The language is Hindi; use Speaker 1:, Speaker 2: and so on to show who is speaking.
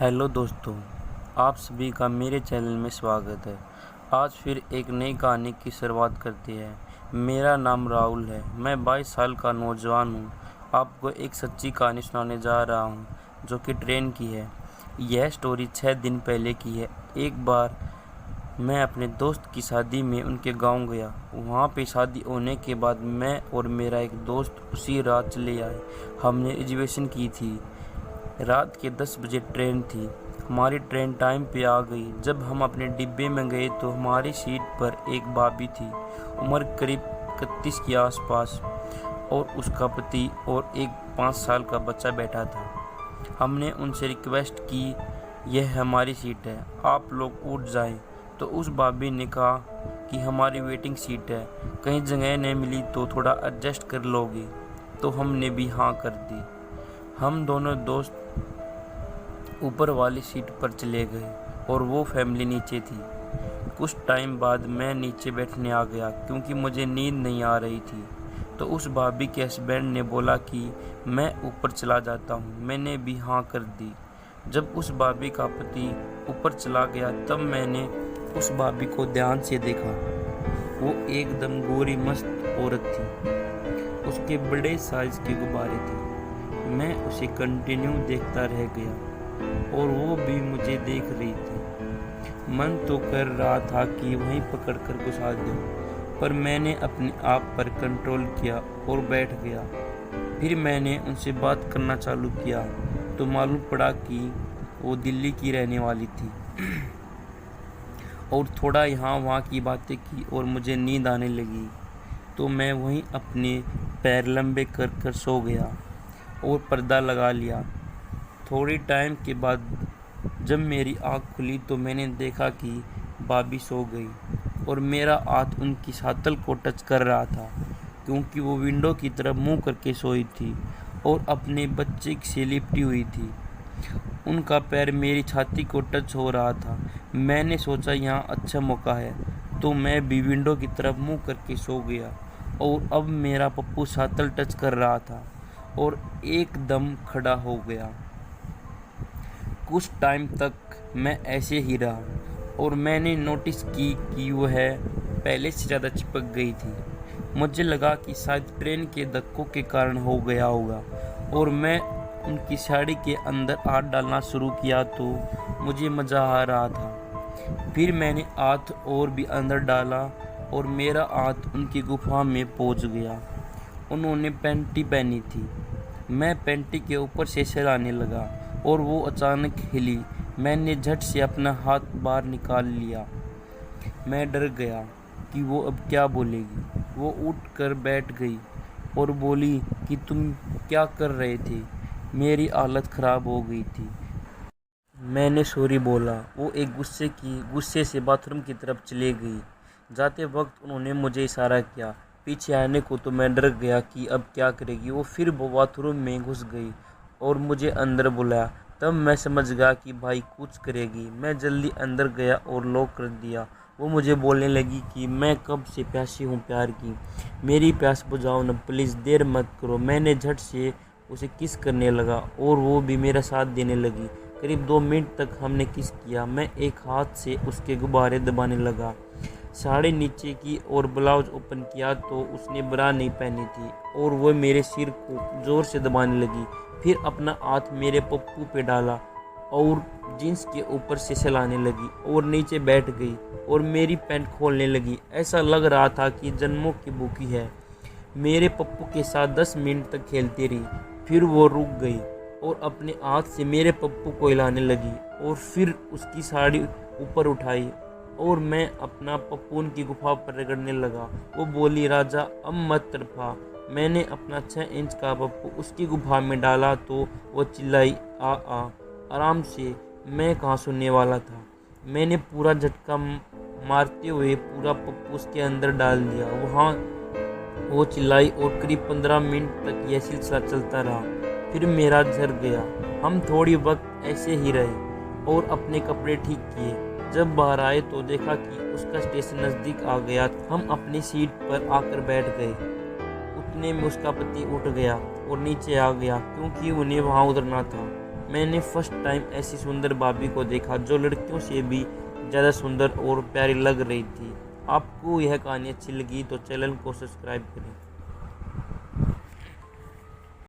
Speaker 1: हेलो दोस्तों, आप सभी का मेरे चैनल में स्वागत है। आज फिर एक नई कहानी की शुरुआत करते हैं। मेरा नाम राहुल है। मैं 22 साल का नौजवान हूँ। आपको एक सच्ची कहानी सुनाने जा रहा हूँ जो कि ट्रेन की है। यह स्टोरी 6 दिन पहले की है। एक बार मैं अपने दोस्त की शादी में उनके गांव गया। वहाँ पे शादी होने के बाद मैं और मेरा एक दोस्त उसी रात चले आए। हमने रिजर्वेशन की थी। रात के 10 बजे ट्रेन थी। हमारी ट्रेन टाइम पे आ गई। जब हम अपने डिब्बे में गए तो हमारी सीट पर एक भाभी थी, उम्र करीब 31 के आसपास, और उसका पति और एक 5 साल का बच्चा बैठा था। हमने उनसे रिक्वेस्ट की, यह हमारी सीट है, आप लोग उठ जाएं। तो उस भाभी ने कहा कि हमारी वेटिंग सीट है, कहीं जगह नहीं मिली तो थोड़ा एडजस्ट कर लोगे। तो हमने भी हाँ कर दी। हम दोनों दोस्त ऊपर वाली सीट पर चले गए और वो फैमिली नीचे थी। कुछ टाइम बाद मैं नीचे बैठने आ गया क्योंकि मुझे नींद नहीं आ रही थी। तो उस भाभी के हस्बैंड ने बोला कि मैं ऊपर चला जाता हूँ। मैंने भी हाँ कर दी। जब उस भाभी का पति ऊपर चला गया तब मैंने उस भाभी को ध्यान से देखा। वो एकदम गोरी मस्त औरत थी। उसके बड़े साइज के गुब्बारे थे। मैं उसे कंटिन्यू देखता रह गया और वो भी मुझे देख रही थी। मन तो कर रहा था कि वहीं पकड़कर घुसा दूं, पर मैंने अपने आप पर कंट्रोल किया और बैठ गया। फिर मैंने उनसे बात करना चालू किया तो मालूम पड़ा कि वो दिल्ली की रहने वाली थी और थोड़ा यहाँ वहाँ की बातें की और मुझे नींद आने लगी। तो मैं वहीं अपने पैर लंबे कर कर सो गया और पर्दा लगा लिया। थोड़ी टाइम के बाद जब मेरी आँख खुली तो मैंने देखा कि भाभी सो गई और मेरा हाथ उनकी छातल को टच कर रहा था क्योंकि वो विंडो की तरफ मुंह करके सोई थी और अपने बच्चे से लिपटी हुई थी। उनका पैर मेरी छाती को टच हो रहा था। मैंने सोचा यहाँ अच्छा मौका है, तो मैं भी विंडो की तरफ मुंह करके सो गया और अब मेरा पप्पू छातल टच कर रहा था और एकदम खड़ा हो गया। कुछ टाइम तक मैं ऐसे ही रहा और मैंने नोटिस की कि वह पहले से ज़्यादा चिपक गई थी। मुझे लगा कि शायद ट्रेन के धक्कों के कारण हो गया होगा और मैं उनकी साड़ी के अंदर हाथ डालना शुरू किया तो मुझे मज़ा आ रहा था। फिर मैंने हाथ और भी अंदर डाला और मेरा हाथ उनकी गुफा में पहुंच गया। उन्होंने पैंटी पहनी थी। मैं पैंटी के ऊपर से सहलाने लगा और वो अचानक हिली। मैंने झट से अपना हाथ बाहर निकाल लिया। मैं डर गया कि वो अब क्या बोलेगी। वो उठकर बैठ गई और बोली कि तुम क्या कर रहे थे। मेरी हालत ख़राब हो गई थी। मैंने सॉरी बोला। वो एक गुस्से से बाथरूम की तरफ चली गई। जाते वक्त उन्होंने मुझे इशारा किया पीछे आने को, तो मैं डर गया कि अब क्या करेगी। वो फिर बाथरूम में घुस गई और मुझे अंदर बुलाया। तब मैं समझ गया कि भाई कुछ करेगी। मैं जल्दी अंदर गया और लॉक कर दिया। वो मुझे बोलने लगी कि मैं कब से प्यासी हूँ प्यार की, मेरी प्यास बुझाओ न प्लीज़, देर मत करो। मैंने झट से उसे किस करने लगा और वो भी मेरा साथ देने लगी। करीब 2 मिनट तक हमने किस किया। मैं एक हाथ से उसके गुब्बारे दबाने लगा, साड़ी नीचे की और ब्लाउज ओपन किया तो उसने ब्रा नहीं पहनी थी और वो मेरे सिर को ज़ोर से दबाने लगी। फिर अपना हाथ मेरे पप्पू पे डाला और जींस के ऊपर से सहलाने लगी और नीचे बैठ गई और मेरी पैंट खोलने लगी। ऐसा लग रहा था कि जन्मों की भूखी है। मेरे पप्पू के साथ 10 मिनट तक खेलती रही। फिर वो रुक गई और अपने हाथ से मेरे पप्पू को हिलाने लगी और फिर उसकी साड़ी ऊपर उठाई और मैं अपना पप्पू उनकी गुफा पर रगड़ने लगा। वो बोली, राजा अब मत तड़पा। मैंने अपना 6 इंच का पप्पू उसकी गुफा में डाला तो वो चिल्लाई, आ आ आराम से। मैं कहाँ सुनने वाला था। मैंने पूरा झटका मारते हुए पूरा पप्पू उसके अंदर डाल दिया। वहाँ वो चिल्लाई और करीब 15 मिनट तक यह सिलसिला चलता रहा। फिर मेरा झर गया। हम थोड़ी वक्त ऐसे ही रहे और अपने कपड़े ठीक किए। जब बाहर आए तो देखा कि उसका स्टेशन नज़दीक आ गया। हम अपनी सीट पर आकर बैठ गए। उतने में उसका पति उठ गया और नीचे आ गया क्योंकि उन्हें वहां उतरना था। मैंने फर्स्ट टाइम ऐसी सुंदर भाभी को देखा जो लड़कियों से भी ज़्यादा सुंदर और प्यारी लग रही थी। आपको यह कहानी अच्छी लगी तो चैनल को सब्सक्राइब करें।